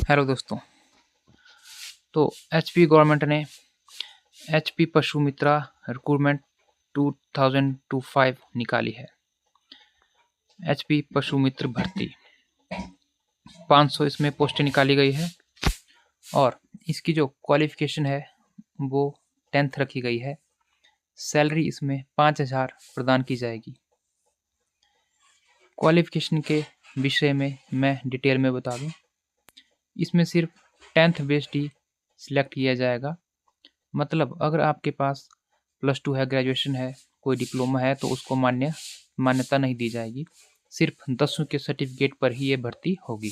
Hello दोस्तों। तो HP government ने एचपी पशु मित्रा रिक्रूटमेंट 2025 निकाली है। एचपी पशु मित्र भर्ती 500 इसमें पोस्टें निकाली गई है और इसकी जो क्वालिफिकेशन है वो 10th रखी गई है। सैलरी इसमें 5000 प्रदान की जाएगी। क्वालिफिकेशन के विषय में मैं डिटेल में बता दूं, इसमें सिर्फ 10th बेस्ड ही सिलेक्ट किया जाएगा। मतलब अगर आपके पास +2 है, ग्रेजुएशन है, कोई डिप्लोमा है तो उसको मान्यता नहीं दी जाएगी। सिर्फ 10वीं के सर्टिफिकेट पर ही ये भर्ती होगी।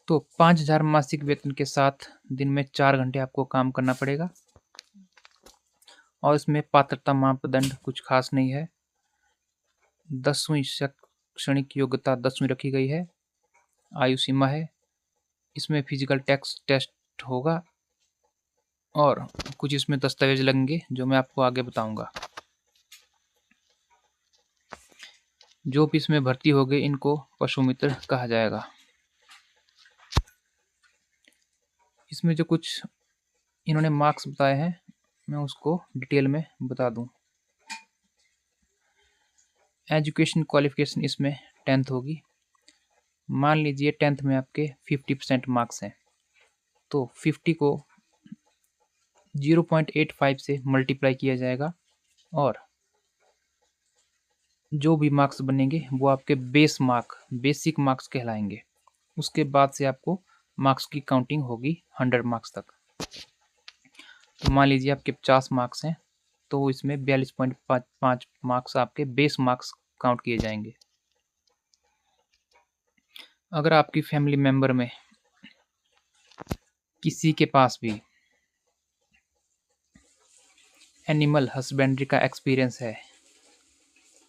तो 5000 मासिक वेतन के साथ दिन में 4 घंटे आपको काम करना पड़ेगा और इसमें पात्रता मापदंड कुछ खास नहीं है। 10वीं शैक्षणिक योग्यता 10वीं रखी गई है। आयु सीमा है। इसमें फिजिकल टेस्ट होगा और कुछ इसमें दस्तावेज लगेंगे जो मैं आपको आगे बताऊंगा। जो भी इसमें भर्ती हो गए इनको पशु मित्र कहा जाएगा। इसमें जो कुछ इन्होंने मार्क्स बताए हैं मैं उसको डिटेल में बता दूं। एजुकेशन क्वालिफिकेशन इसमें 10th होगी। मान लीजिए 10th में आपके 50% मार्क्स हैं तो 50 को 0.85 से मल्टीप्लाई किया जाएगा और जो भी मार्क्स बनेंगे वो आपके बेसिक मार्क्स कहलाएंगे। उसके बाद से आपको मार्क्स की काउंटिंग होगी 100 मार्क्स तक। तो मान लीजिए आपके 50 मार्क्स हैं तो इसमें 42.5 मार्क्स आपके बेस मार्क्स काउंट किए जाएंगे। अगर आपकी फैमिली मेंबर में किसी के पास भी एनिमल हस्बेंड्री का एक्सपीरियंस है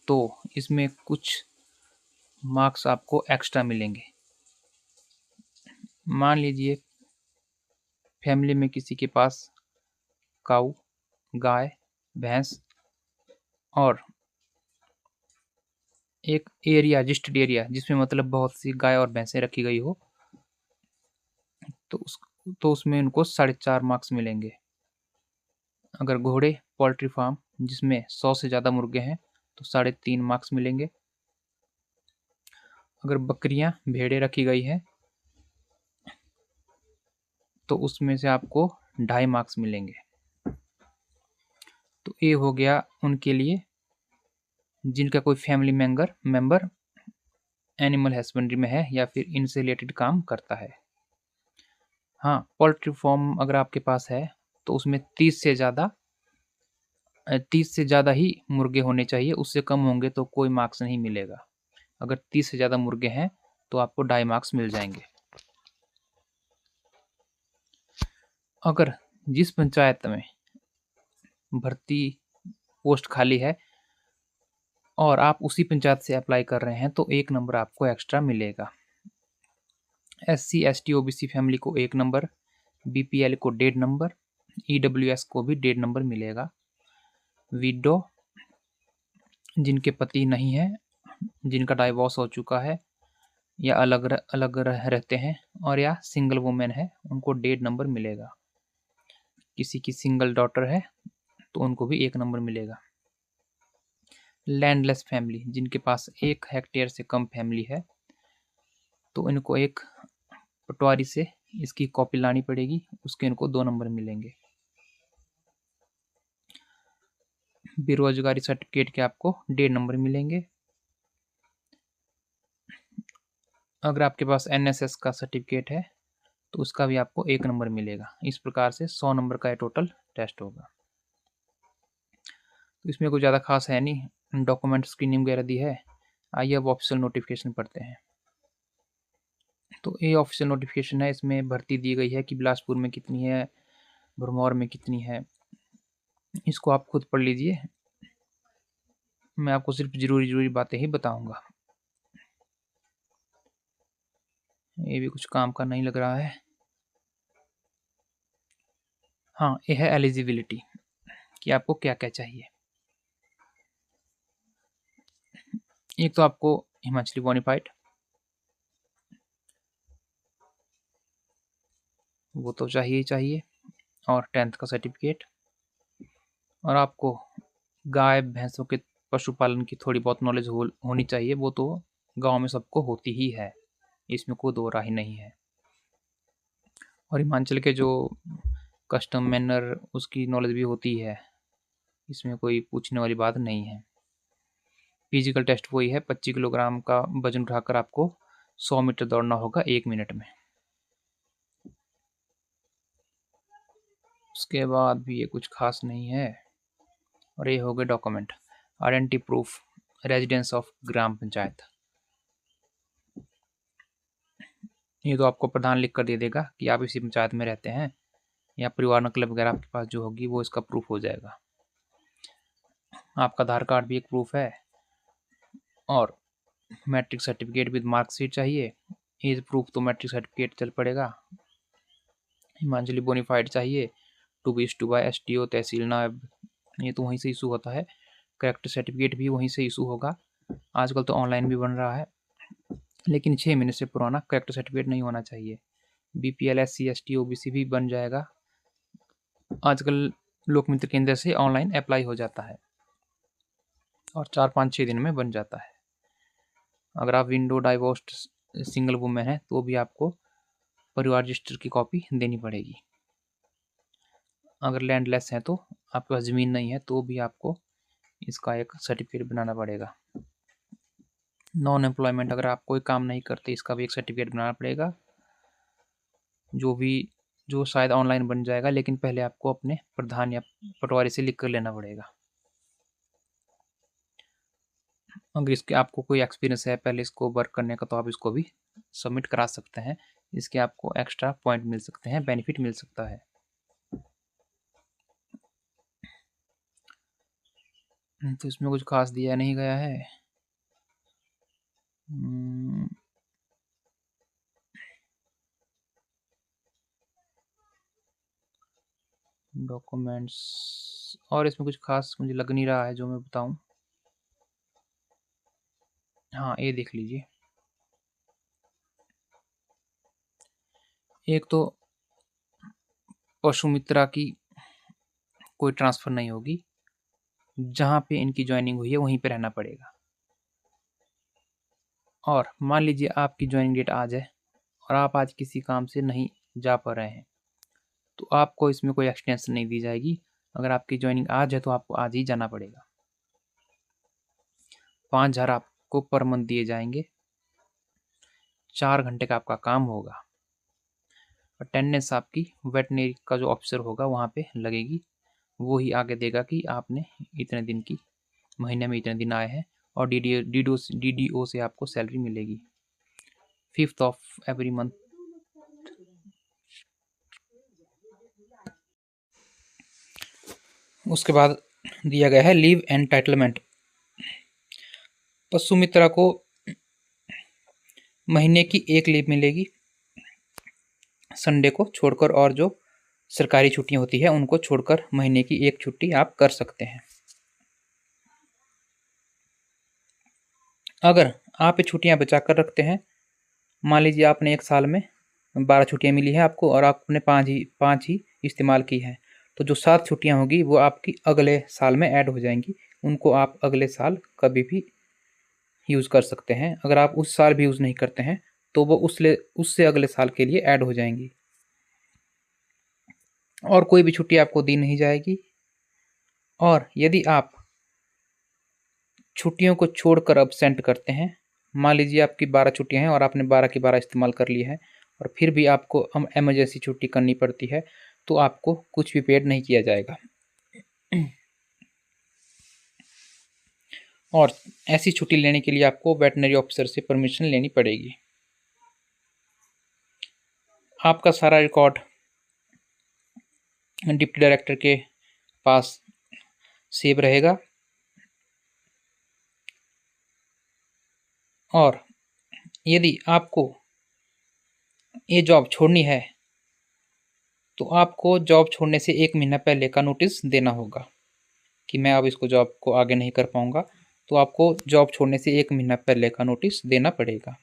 तो इसमें कुछ मार्क्स आपको एक्स्ट्रा मिलेंगे। मान लीजिए फैमिली में किसी के पास काऊ, गाय, भैंस और एक रजिस्टर्ड एरिया जिसमें मतलब बहुत सी गाय और भैंसें रखी गई हो तो उसमें उनको 4.5 मार्क्स मिलेंगे। अगर घोड़े पोल्ट्री फार्म जिसमें 100 से ज़्यादा मुर्गे हैं तो 3.5 मार्क्स मिलेंगे। अगर बकरियां भेड़ें रखी गई हैं तो उसमें से आपको 2.5 मार्क्स मिलेंगे। तो ये हो गया उनके लिए जिनका कोई फैमिली मेंबर एनिमल हस्बेंड्री में है या फिर इनसे रिलेटेड काम करता है। हाँ, पोल्ट्री फार्म अगर आपके पास है तो उसमें 30 से ज़्यादा ही मुर्गे होने चाहिए। उससे कम होंगे तो कोई मार्क्स नहीं मिलेगा। अगर 30 से ज़्यादा मुर्गे हैं तो आपको 2.5 मार्क्स मिल जाएंगे। अगर जिस पंचायत में भर्ती पोस्ट खाली है और आप उसी पंचायत से अप्लाई कर रहे हैं तो 1 नंबर आपको एक्स्ट्रा मिलेगा। SC ST OBC फैमिली को 1 नंबर, BPL को 1.5 नंबर, EWS को भी 1.5 नंबर मिलेगा। विडो जिनके पति नहीं है, जिनका डाइवोर्स हो चुका है या अलग रहते हैं और या सिंगल वुमेन है उनको 1.5 नंबर मिलेगा। किसी की सिंगल डॉटर है तो उनको भी 1 नंबर मिलेगा। लैंडलेस फैमिली जिनके पास 1 हेक्टेयर से कम फैमिली है तो इनको एक पटवारी से इसकी कॉपी लानी पड़ेगी, उसके इनको 2 नंबर मिलेंगे। बेरोजगारी सर्टिफिकेट के आपको 1.5 नंबर मिलेंगे। अगर आपके पास NSS का सर्टिफिकेट है तो उसका भी आपको 1 नंबर मिलेगा। इस प्रकार से 100 नंबर का टोटल टेस्ट होगा। तो इसमें कोई ज़्यादा खास है नहीं, डॉक्यूमेंट स्क्रीनिंग वगैरह दी है। आइए अब ऑफिशियल नोटिफिकेशन पढ़ते हैं। तो ये ऑफिशियल नोटिफिकेशन है, इसमें भर्ती दी गई है कि बिलासपुर में कितनी है, भरमौर में कितनी है, इसको आप खुद पढ़ लीजिए। मैं आपको सिर्फ जरूरी बातें ही बताऊंगा। ये भी कुछ काम का नहीं लग रहा है। हाँ, ये है एलिजिबिलिटी कि आपको क्या क्या चाहिए। एक तो आपको हिमाचली बोनाफाइड, वो तो चाहिए ही चाहिए, और 10th का सर्टिफिकेट। और आपको गाय भैंसों के पशुपालन की थोड़ी बहुत नॉलेज होनी चाहिए, वो तो गांव में सबको होती ही है, इसमें कोई दो राय नहीं है। और हिमाचल के जो कस्टम मैनर उसकी नॉलेज भी होती है, इसमें कोई पूछने वाली बात नहीं है। फिजिकल टेस्ट वही है, 25 किलोग्राम का वजन उठाकर आपको 100 मीटर दौड़ना होगा 1 मिनट में। उसके बाद भी ये कुछ खास नहीं है। और ये हो गए document. Identity proof, residence of gram panchayat, ये तो आपको प्रधान लिख कर दे देगा कि आप इसी पंचायत में रहते हैं, या परिवार नकल वगैरह आपके पास जो होगी वो इसका प्रूफ हो जाएगा। आपका आधार कार्ड भी एक प्रूफ है, और मैट्रिक सर्टिफिकेट विद मार्कशीट चाहिए। एज प्रूफ तो मैट्रिक सर्टिफिकेट चल पड़ेगा। हिमाचली बोनीफाइड चाहिए, to be issue by SDO तहसील नायब, ये तो वहीं से इशू होता है। करेक्टर सर्टिफिकेट भी वहीं से इशू होगा। आजकल तो ऑनलाइन भी बन रहा है, लेकिन 6 महीने से पुराना करेक्टर सर्टिफिकेट नहीं होना चाहिए। BPL SC ST OBC भी बन जाएगा। आजकल लोक मित्र केंद्र से ऑनलाइन अप्लाई हो जाता है, और 4-5-6 दिन में बन जाता है। अगर आप विंडो डाइवोर्स्ड सिंगल वुमेन है तो भी आपको परिवार रजिस्टर की कॉपी देनी पड़ेगी। अगर लैंडलेस है तो आपके पास ज़मीन नहीं है तो भी आपको इसका एक सर्टिफिकेट बनाना पड़ेगा। नॉन एम्प्लॉयमेंट, अगर आप कोई काम नहीं करते, इसका भी एक सर्टिफिकेट बनाना पड़ेगा, जो शायद ऑनलाइन बन जाएगा, लेकिन पहले आपको अपने प्रधान या पटवारी से लिख कर लेना पड़ेगा। अगर इसके आपको कोई एक्सपीरियंस है पहले इसको वर्क करने का तो आप इसको भी सबमिट करा सकते हैं। इसके आपको एक्स्ट्रा पॉइंट मिल सकते हैं, बेनिफिट मिल सकता है। तो इसमें कुछ खास दिया नहीं गया है। डॉक्यूमेंट्स, और इसमें कुछ खास मुझे लग नहीं रहा है जो मैं बताऊं। हाँ, ये देख लीजिए। एक तो पशु मित्रा की कोई ट्रांसफ़र नहीं होगी, जहाँ पे इनकी ज्वाइनिंग हुई है वहीं पे रहना पड़ेगा। और मान लीजिए आपकी ज्वाइनिंग डेट आज है और आप आज किसी काम से नहीं जा पा रहे हैं, तो आपको इसमें कोई एक्सटेंशन नहीं दी जाएगी। अगर आपकी ज्वाइनिंग आज है तो आपको आज ही जाना पड़ेगा। 5,000 आपको पर मंथ दिए जाएंगे। 4 घंटे का आपका काम होगा। अटेंडेंस आपकी वेटनरी का जो ऑफिसर होगा वहाँ पे लगेगी, वो ही आगे देगा कि आपने इतने दिन की, महीने में इतने दिन आए हैं, और DDO से आपको सैलरी मिलेगी 5th ऑफ एवरी मंथ। उसके बाद दिया गया है लीव एंटाइटलमेंट। पशु मित्रा को महीने की 1 लीव मिलेगी संडे को छोड़कर, और जो सरकारी छुट्टियां होती है उनको छोड़कर महीने की 1 छुट्टी आप कर सकते हैं। अगर आप ये छुट्टियां बचा कर रखते हैं, मान लीजिए आपने 1 साल में 12 छुट्टियां मिली है आपको और आपने 5 ही इस्तेमाल की है, तो जो 7 छुट्टियां होगी वो आपकी अगले साल में ऐड हो जाएंगी। उनको आप अगले साल कभी भी यूज़ कर सकते हैं। अगर आप उस साल भी यूज़ नहीं करते हैं तो वो उससे अगले साल के लिए ऐड हो जाएंगी, और कोई भी छुट्टी आपको दी नहीं जाएगी। और यदि आप छुट्टियों को छोड़कर अब्सेंट करते हैं, मान लीजिए आपकी 12 छुट्टियां हैं और आपने 12 की 12 इस्तेमाल कर ली है, और फिर भी आपको इमरजेंसी छुट्टी करनी पड़ती है, तो आपको कुछ भी पेड नहीं किया जाएगा। और ऐसी छुट्टी लेने के लिए आपको वेटनरी ऑफिसर से परमिशन लेनी पड़ेगी। आपका सारा रिकॉर्ड डिप्टी डायरेक्टर के पास सेव रहेगा, और यदि आपको ये जॉब छोड़नी है तो आपको जॉब छोड़ने से 1 महीना पहले का नोटिस देना होगा कि मैं अब इसको जॉब को आगे नहीं कर पाऊंगा, तो आपको जॉब छोड़ने से 1 महीना पहले का नोटिस देना पड़ेगा।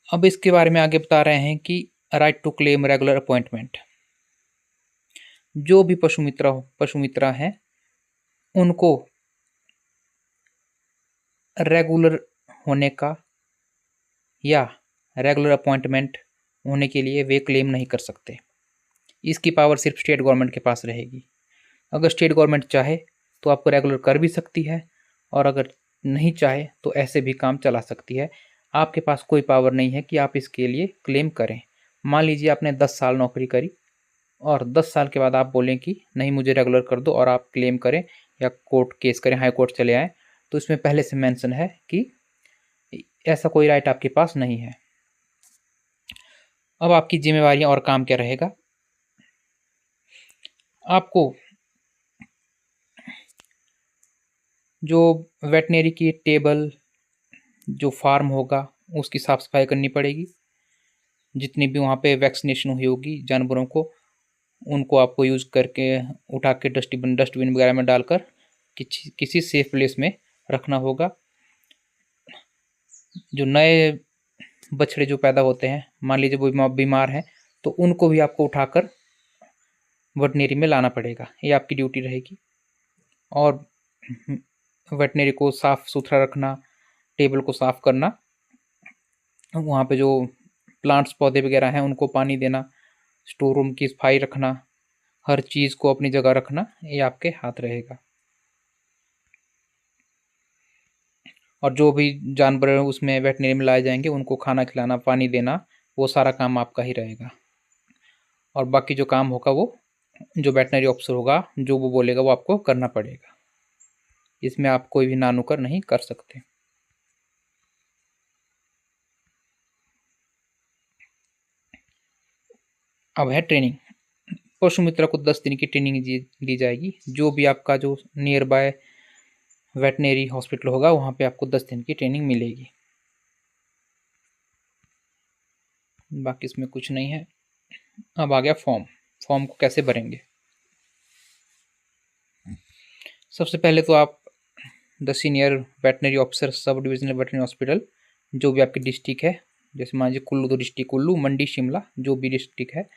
अब इसके बारे में आगे बता रहे हैं कि right to claim regular appointment. जो भी पशु मित्र हैं उनको रेगुलर होने का या रेगुलर अपॉइंटमेंट होने के लिए वे क्लेम नहीं कर सकते। इसकी पावर सिर्फ स्टेट गवर्नमेंट के पास रहेगी। अगर स्टेट गवर्नमेंट चाहे तो आपको रेगुलर कर भी सकती है, और अगर नहीं चाहे तो ऐसे भी काम चला सकती है। आपके पास कोई पावर नहीं है कि आप इसके लिए क्लेम करें। मान लीजिए आपने 10 साल नौकरी करी और 10 साल के बाद आप बोलें कि नहीं मुझे रेगुलर कर दो, और आप क्लेम करें या कोर्ट केस करें, हाई कोर्ट चले आएँ, तो इसमें पहले से मेंशन है कि ऐसा कोई राइट आपके पास नहीं है। अब आपकी जिम्मेवारियां और काम क्या रहेगा। आपको जो वेटनरी की टेबल, जो फार्म होगा उसकी साफ सफाई करनी पड़ेगी। जितनी भी वहाँ पे वैक्सीनेशन हुई होगी जानवरों को, उनको आपको यूज़ करके उठा के डस्टबिन वगैरह में डालकर किसी सेफ प्लेस में रखना होगा। जो नए बछड़े जो पैदा होते हैं, मान लीजिए वो बीमार हैं, तो उनको भी आपको उठाकर वेटनरी में लाना पड़ेगा, ये आपकी ड्यूटी रहेगी। और वेटनरी को साफ सुथरा रखना, टेबल को साफ करना, वहाँ पे जो प्लांट्स पौधे वगैरह हैं उनको पानी देना, स्टोर रूम की सफाई रखना, हर चीज़ को अपनी जगह रखना, ये आपके हाथ रहेगा। और जो भी जानवर उसमें वेटनरी में लाए जाएंगे उनको खाना खिलाना, पानी देना, वो सारा काम आपका ही रहेगा। और बाकी जो काम होगा वो जो वेटनरी ऑफिसर होगा, जो वो बोलेगा वो आपको करना पड़ेगा। इसमें आप कोई भी नानुकर नहीं कर सकते। अब है ट्रेनिंग। पशु मित्र को 10 दिन की ट्रेनिंग दी जाएगी। जो भी आपका जो नियर बाय वेटनरी हॉस्पिटल होगा वहाँ पे आपको 10 दिन की ट्रेनिंग मिलेगी। बाकी इसमें कुछ नहीं है। अब आ गया फॉर्म को कैसे भरेंगे। सबसे पहले तो आप the senior veterinary officer sub divisional veterinary hospital, जो भी आपकी डिस्ट्रिक्ट है, जैसे मान लीजिए कुल्लू तो डिस्ट्रिक्ट कुल्लू, मंडी, शिमला, जो भी डिस्ट्रिक्ट है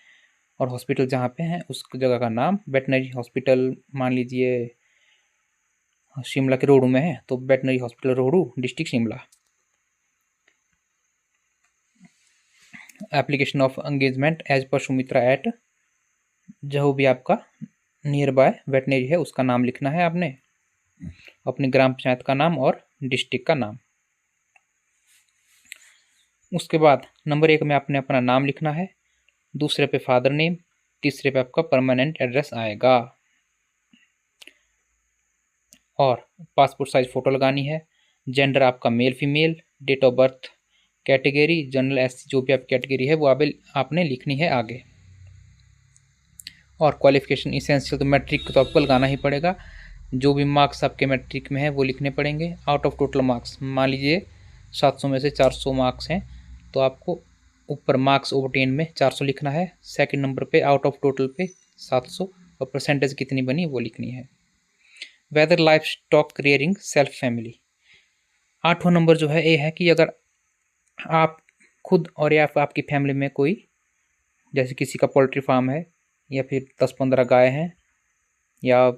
और हॉस्पिटल जहाँ पे हैं उस जगह का नाम। वेटनरी हॉस्पिटल मान लीजिए शिमला के रोहड़ू में है तो veterinary hospital Rohru, district Shimla. Application of engagement as Pashu Mitra eight, जो भी आपका नियर बाय वेटनरी है उसका नाम लिखना है आपने, अपनी ग्राम पंचायत का नाम और डिस्ट्रिक्ट का नाम। उसके बाद नंबर 1 में आपने अपना नाम लिखना है, दूसरे पे फादर नेम, तीसरे पे आपका परमानेंट एड्रेस आएगा, और पासपोर्ट साइज फ़ोटो लगानी है। जेंडर आपका male female, date of birth, category general SC, जो भी आप कैटेगरी है वो आपने लिखनी है आगे। और क्वालिफिकेशन इसेंशियल तो मैट्रिक तो आपको लगाना ही पड़ेगा। जो भी मार्क्स आपके मैट्रिक में है वो लिखने पड़ेंगे। आउट ऑफ टोटल मार्क्स मान लीजिए 700 में से 400 मार्क्स हैं तो आपको ऊपर मार्क्स ओवरटेन में 400 लिखना है, सेकंड नंबर पे आउट ऑफ टोटल पे 700, और परसेंटेज कितनी बनी वो लिखनी है। Whether livestock rearing self family. 8वां नंबर जो है ये है कि अगर आप खुद और या आपकी फैमिली में कोई, जैसे किसी का पोल्ट्री फार्म है या फिर 10-15 गाय हैं या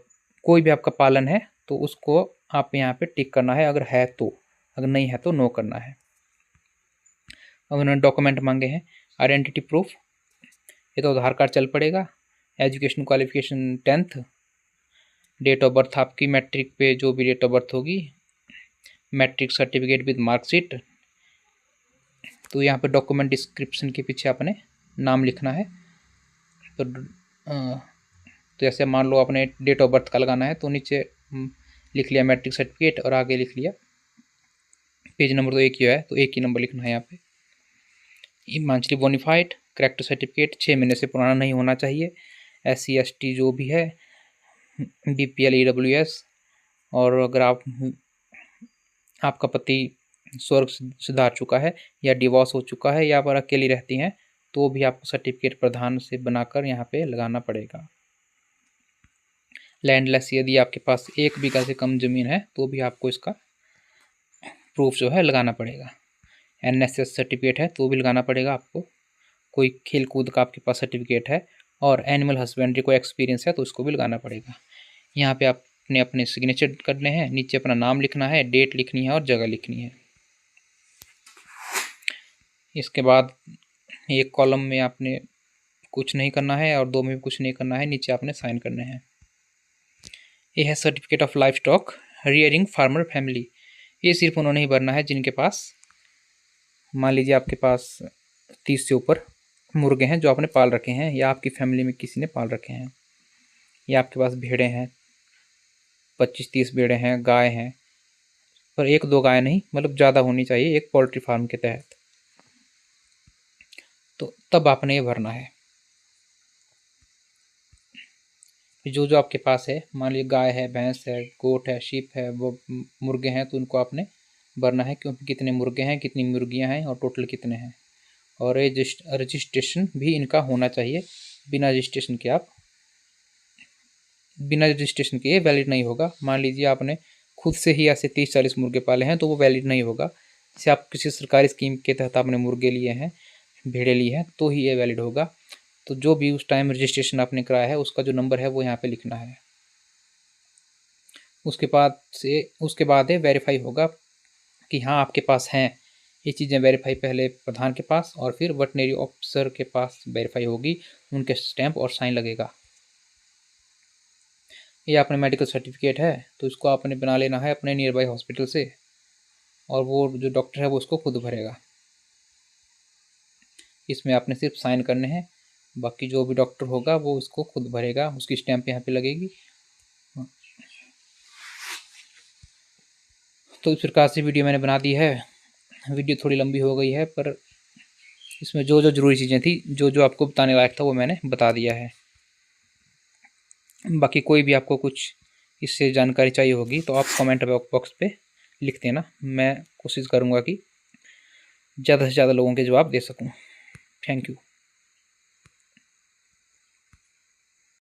कोई भी आपका पालन है, तो उसको आप यहाँ पे टिक करना है अगर है तो, अगर नहीं है तो नो करना है। अब उन्होंने डॉक्यूमेंट मांगे हैं। आइडेंटिटी प्रूफ, ये तो आधार कार्ड चल पड़ेगा। Education qualification 10th, date of birth आपकी मैट्रिक पे जो भी डेट ऑफ बर्थ होगी, मैट्रिक सर्टिफिकेट विद मार्कशीट। तो यहाँ पे डॉक्यूमेंट डिस्क्रिप्शन के पीछे आपने नाम लिखना है। तो जैसे मान लो आपने डेट ऑफ बर्थ का लगाना है तो नीचे लिख लिया मैट्रिक सर्टिफिकेट और आगे लिख लिया, पेज नंबर तो एक ही है तो एक ही नंबर लिखना है यहाँ पे। मंथली बोनीफाइड करेक्टर सर्टिफिकेट 6 महीने से पुराना नहीं होना चाहिए। SC ST जो भी है, BPL EWS, और अगर आपका पति स्वर्ग सिधार चुका है या डिवोर्स हो चुका है या पर अकेली रहती हैं तो भी आपको सर्टिफिकेट प्रधान से बनाकर यहाँ पे लगाना पड़ेगा। लैंडलेस, यदि आपके पास 1 बीघा से कम जमीन है तो भी आपको इसका प्रूफ जो है लगाना पड़ेगा। एनएसएस सर्टिफिकेट है तो भी लगाना पड़ेगा आपको, कोई खेल कूद का आपके पास सर्टिफिकेट है, और एनिमल हस्बेंड्री को एक्सपीरियंस है तो उसको भी लगाना पड़ेगा। यहाँ पे आपने अपने सिग्नेचर करने हैं, नीचे अपना नाम लिखना है, डेट लिखनी है और जगह लिखनी है। इसके बाद एक कॉलम में आपने कुछ नहीं करना है और 2 में भी कुछ नहीं करना है, नीचे आपने साइन करने हैं। ये है certificate of life stock rearing farmer family. ये सिर्फ उन्होंने ही भरना है जिनके पास, मान लीजिए आपके पास 30 से ऊपर मुर्गे हैं जो आपने पाल रखे हैं, या आपकी फैमिली में किसी ने पाल रखे हैं, या आपके पास भेड़ें हैं, 25-30 भेड़ें हैं, गाय हैं, पर 1-2 गाय नहीं, मतलब ज़्यादा होनी चाहिए एक पोल्ट्री फार्म के तहत, तो तब आपने ये भरना है। जो जो आपके पास है, मान लीजिए गाय है, भैंस है, गोट है, शीप है, वो मुर्गे हैं, तो उनको आपने भरना है क्योंकि कितने मुर्गे हैं, कितनी मुर्गियां हैं और टोटल कितने हैं। और रजिस्ट्रेशन भी इनका होना चाहिए, बिना रजिस्ट्रेशन के ये वैलिड नहीं होगा। मान लीजिए आपने खुद से ही ऐसे 30-40 मुर्गे पाले हैं तो वो वैलिड नहीं होगा। जैसे आप किसी सरकारी स्कीम के तहत आपने मुर्गे लिए हैं, भेड़े लिए हैं, तो ही ये वैलिड होगा। तो जो भी उस टाइम रजिस्ट्रेशन आपने कराया है उसका जो नंबर है वो यहाँ पे लिखना है। उसके बाद वेरीफाई होगा कि हाँ आपके पास हैं ये चीज़ें। वेरीफाई पहले प्रधान के पास और फिर वेटनरी ऑफिसर के पास वेरीफाई होगी, उनके स्टैंप और साइन लगेगा। ये अपने मेडिकल सर्टिफिकेट है तो इसको आपने बना लेना है अपने नियर बाई हॉस्पिटल से, और वो जो डॉक्टर है वो उसको खुद भरेगा। इसमें आपने सिर्फ साइन करने हैं, बाकी जो भी डॉक्टर होगा वो उसको खुद भरेगा, उसकी स्टैंप यहाँ पे लगेगी। तो इस प्रकार से वीडियो मैंने बना दी है। वीडियो थोड़ी लंबी हो गई है, पर इसमें जो जो ज़रूरी चीज़ें थी, जो जो आपको बताने लायक था वो मैंने बता दिया है। बाकी कोई भी आपको कुछ इससे जानकारी चाहिए होगी तो आप कमेंट बॉक्स पे लिख देना, मैं कोशिश करूँगा कि ज़्यादा से ज़्यादा लोगों के जवाब दे सकूँ। Thank you.